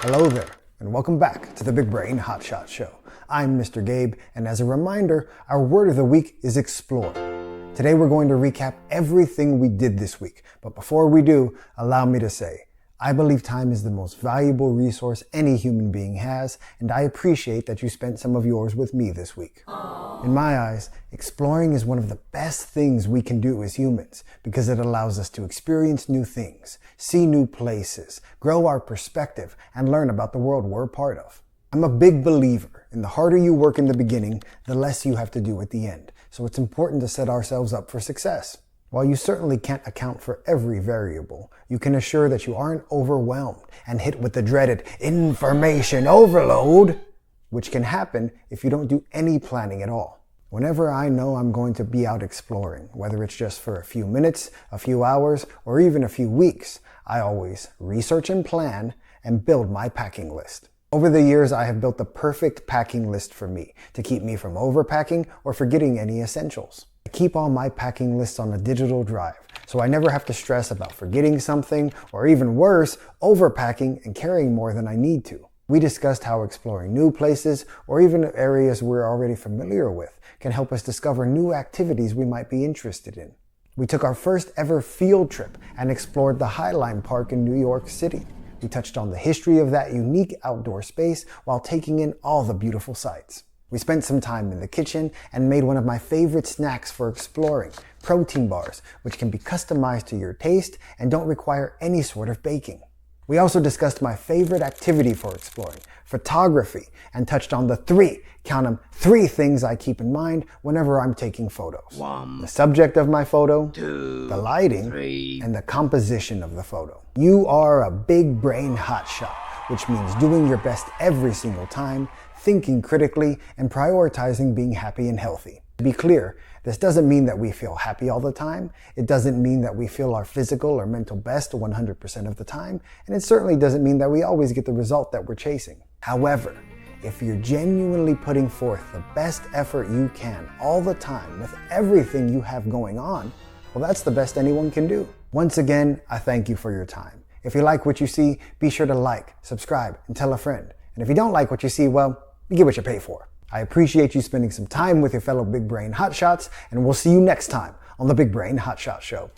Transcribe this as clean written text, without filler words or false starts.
Hello there, and welcome back to the Big Brain Hotshot Show. I'm Mr. Gabe, and as a reminder, our word of the week is explore. Today we're going to recap everything we did this week, but before we do, allow me to say, I believe time is the most valuable resource any human being has, and I appreciate that you spent some of yours with me this week. In my eyes, exploring is one of the best things we can do as humans because it allows us to experience new things, see new places, grow our perspective, and learn about the world we're a part of. I'm a big believer in the harder you work in the beginning, the less you have to do at the end, so it's important to set ourselves up for success. While you certainly can't account for every variable, you can assure that you aren't overwhelmed and hit with the dreaded information overload, which can happen if you don't do any planning at all. Whenever I know I'm going to be out exploring, whether it's just for a few minutes, a few hours, or even a few weeks, I always research and plan and build my packing list. Over the years, I have built the perfect packing list for me to keep me from overpacking or forgetting any essentials. I keep all my packing lists on a digital drive, so I never have to stress about forgetting something or even worse, overpacking and carrying more than I need to. We discussed how exploring new places or even areas we're already familiar with can help us discover new activities we might be interested in. We took our first ever field trip and explored the Highline Park in New York City. We touched on the history of that unique outdoor space while taking in all the beautiful sights. We spent some time in the kitchen and made one of my favorite snacks for exploring, protein bars, which can be customized to your taste and don't require any sort of baking. We also discussed my favorite activity for exploring, photography, and touched on the three things I keep in mind whenever I'm taking photos. The subject of my photo, the lighting, and the composition of the photo. You are a big brain hotshot, which means doing your best every single time, thinking critically, and prioritizing being happy and healthy. To be clear, this doesn't mean that we feel happy all the time. It doesn't mean that we feel our physical or mental best 100% of the time. And it certainly doesn't mean that we always get the result that we're chasing. However, if you're genuinely putting forth the best effort you can all the time with everything you have going on, well, that's the best anyone can do. Once again, I thank you for your time. If you like what you see, be sure to like, subscribe, and tell a friend. And if you don't like what you see, well, you get what you pay for. I appreciate you spending some time with your fellow Big Brain Hotshots, and we'll see you next time on the Big Brain Hotshot Show.